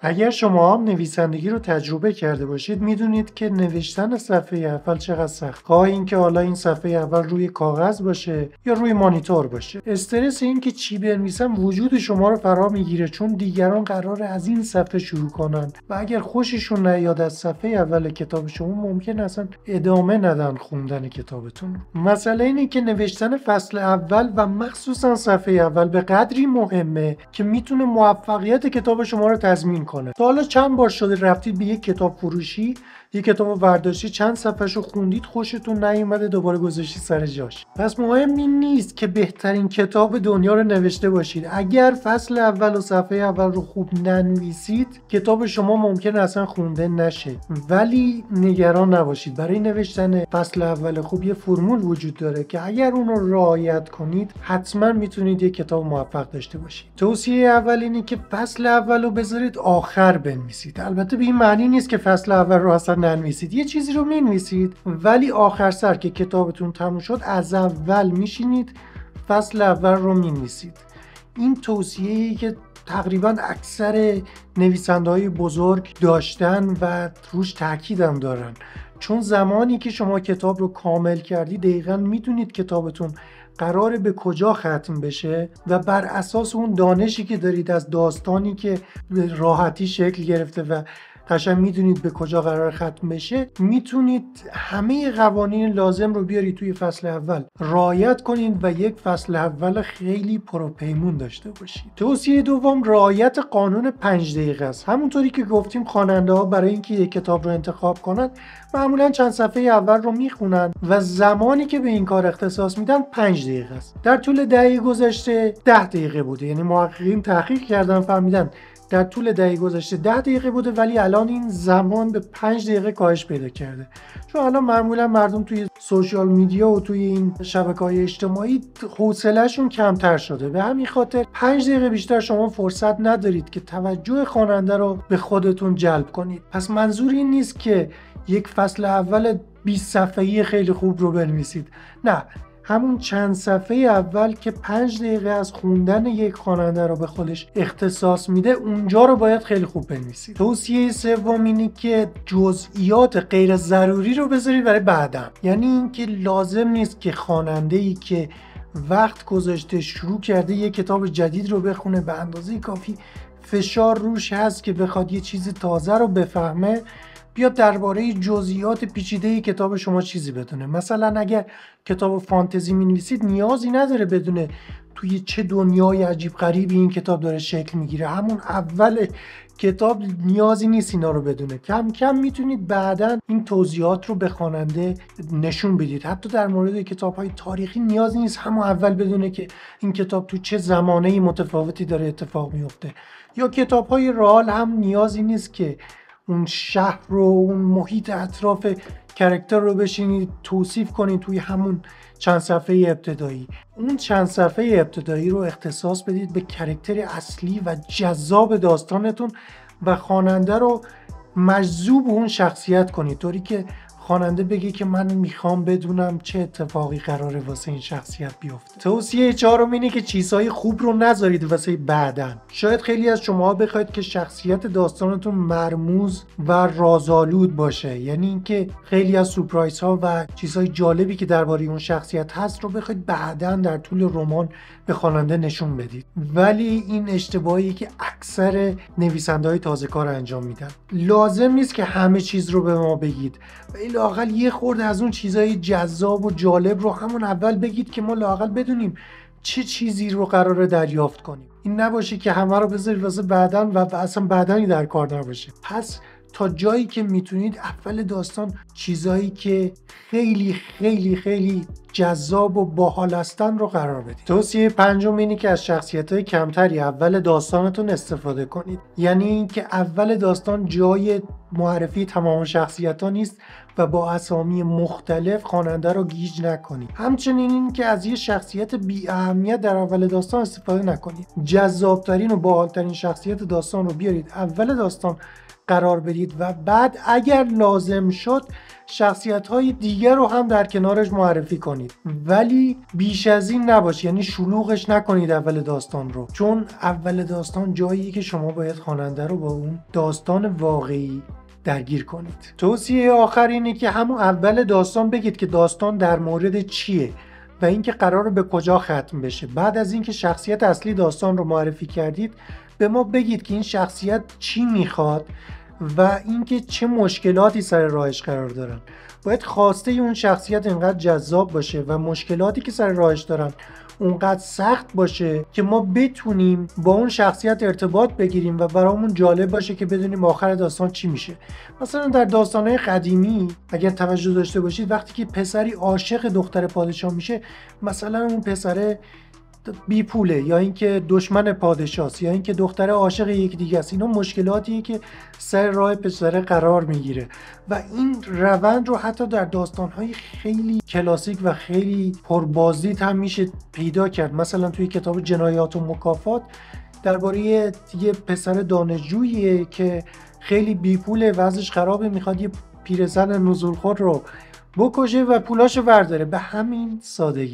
اگر شما هم نویسندگی رو تجربه کرده باشید میدونید که نوشتن صفحه اول چقدر سخت. خواه اینکه حالا این صفحه اول روی کاغذ باشه یا روی مانیتور باشه، استرس این که چی بنویسم وجود شما رو فرا میگیره، چون دیگران قراره از این صفحه شروع کنن و اگر خوششون نیاد از صفحه اول کتاب شما ممکن اصلا ادامه ندن خوندن کتابتون. مسئله اینه که نوشتن فصل اول و مخصوصا صفحه اول به قدری مهمه که میتونه موفقیت کتاب شما رو تضمین کنه. تا حالا چند بار شده رفتید به یک کتاب فروشی، یک کتاب ورداشتی، چند صفحه‌شو خوندید، خوشتون نیومده، دوباره گذاشتید سر جاش؟ پس مهم این نیست که بهترین کتاب دنیا رو نوشته باشید. اگر فصل اول و صفحه اول رو خوب ننویسید، کتاب شما ممکن اصلا خونده نشه. ولی نگران نباشید، برای نوشتن فصل اول خوب یه فرمول وجود داره که اگر اون رو رعایت کنید حتما میتونید یک کتاب موفق داشته باشید. توصیه اول اینه که فصل اول رو بذارید آخر بنویسید. البته به این معنی نیست که فصل اول رو اصلا ننویسید، یه چیزی رو مینویسید ولی آخر سر که کتابتون تموم شد از اول میشینید فصل اول رو مینویسید. این توصیه‌ای که تقریبا اکثر نویسنده‌های بزرگ داشتن و روش تاکیدم دارن، چون زمانی که شما کتاب رو کامل کردی دقیقاً میدونید کتابتون قراره به کجا ختم بشه و بر اساس اون دانشی که دارید از داستانی که راحتی شکل گرفته و قشنگ میدونید به کجا قرار ختم بشه، میتونید همه قوانین لازم رو بیارید توی فصل اول، رعایت کنید و یک فصل اول خیلی پروپیمون داشته باشید. توصیه دوم رعایت قانون 5 دقیقه است. همونطوری که گفتیم خواننده ها برای اینکه یک کتاب رو انتخاب کنن معمولا چند صفحه اول رو میخونن و زمانی که به این کار اختصاص میدن 5 دقیقه است. در طول دهه گذشته 10 دقیقه بوده، یعنی محققین تحقیق کردن فهمیدن در طول دهه گذشته 10 دقیقه بوده ولی الان این زمان به 5 دقیقه کاهش پیدا کرده، چون الان معمولا مردم توی سوشال میدیا و توی این شبکه‌های اجتماعی حوصله‌شون کمتر شده. به همین خاطر 5 دقیقه بیشتر شما فرصت ندارید که توجه خواننده رو به خودتون جلب کنید. پس منظور این نیست که یک فصل اول 20 صفحه‌ای خیلی خوب رو بنویسید، نه، همون چند صفحه اول که 5 دقیقه از خوندن یک خواننده رو به خودش اختصاص میده اونجا رو باید خیلی خوب بنویسید. توصیه سوم اینه که جزئیات غیر ضروری رو بذارید برای بعداً. یعنی اینکه لازم نیست که خواننده‌ای که وقت گذاشته شروع کرده یک کتاب جدید رو بخونه به اندازه کافی فشار روش هست که بخواد یه چیز تازه رو بفهمه بیاد درباره جزئیات پیچیده کتاب شما چیزی بدونه. مثلا اگر کتاب فانتزی می‌نویسید نیازی نداره بدونه توی چه دنیای عجیب غریبی این کتاب داره شکل میگیره. همون اول کتاب نیازی نیست اینا رو بدونه. کم کم میتونید بعداً این توضیحات رو به خواننده نشون بدید. حتی در مورد کتاب‌های تاریخی نیازی نیست همون اول بدونه که این کتاب تو چه زمانه‌ای متفاوتی داره اتفاق میفته. یا کتاب‌های رئال هم نیازی نیست که اون شهر رو، اون محیط اطراف کاراکتر رو بشینید توصیف کنید توی همون چند صفحه ابتدایی. اون چند صفحه ابتدایی رو اختصاص بدید به کاراکتر اصلی و جذاب داستانتون و خواننده رو مجذوب اون شخصیت کنید، طوری که خواننده بگه که من میخوام بدونم چه اتفاقی قراره واسه این شخصیت بیفته. توصیه چهارم اینه که چیزهای خوب رو نذارید واسه بعدن. شاید خیلی از شما بخواید که شخصیت داستانتون مرموز و رازآلود باشه، یعنی اینکه خیلی از سورپرایز ها و چیزهای جالبی که درباره اون شخصیت هست رو بخواید بعدن در طول رمان به خواننده نشون بدید. ولی این اشتباهی که اکثر نویسنده‌های تازه‌کار انجام میدن. لازم نیست که همه چیز رو به ما بگید، ولی لااقل یه خورده از اون چیزهای جذاب و جالب رو همون اول بگید که ما لااقل بدونیم چه چیزی رو قراره دریافت کنیم. این نباشه که همه رو بذارید واسه بعدن و اصلا بعدنی در کار نباشه. پس تا جایی که میتونید اول داستان چیزایی که خیلی خیلی خیلی جذاب و باحال هستن رو قرار بدید. توصیه پنجم اینه که از شخصیت‌های کمتری اول داستانتون استفاده کنید. یعنی اینکه اول داستان جای معرفی تمام شخصیت ها نیست و با اسامی مختلف خواننده رو گیج نکنید. همچنین این که از یه شخصیت بی اهمیت در اول داستان استفاده نکنید. جذابترین و باحالترین شخصیت داستان رو بیارید اول داستان قرار بدید و بعد اگر لازم شد شخصیت‌های دیگر رو هم در کنارش معرفی کنید، ولی بیش از این نباشه، یعنی شلوغش نکنید اول داستان رو، چون اول داستان جاییه که شما باید خواننده رو با اون داستان واقعی درگیر کنید. توصیه آخر اینه که همون اول داستان بگید که داستان در مورد چیه و اینکه قراره به کجا ختم بشه. بعد از اینکه شخصیت اصلی داستان رو معرفی کردید به ما بگید که این شخصیت چی میخواد و اینکه چه مشکلاتی سر راهش قرار دارن. باید خواسته اون شخصیت اینقدر جذاب باشه و مشکلاتی که سر راهش دارن اونقدر سخت باشه که ما بتونیم با اون شخصیت ارتباط بگیریم و برامون جالب باشه که بدونیم آخر داستان چی میشه. مثلا در داستانهای قدیمی اگر توجه داشته باشید وقتی که پسری عاشق دختر پادشاه میشه، مثلا اون پسره بی پوله یا اینکه دشمن پادشاست یا اینکه دختر عاشق یک دیگه است، اینا مشکلاتیه که سر راه پسره قرار میگیره و این روند رو حتی در داستان‌های خیلی کلاسیک و خیلی پربازدید هم میشه پیدا کرد. مثلا توی کتاب جنایات و مکافات درباره یه پسر دانشجوییه که خیلی بی پوله، وضعش خرابه، میخواد یه پیرزن نزولخور رو بکشه و پولاشو برداره. به همین سادگی.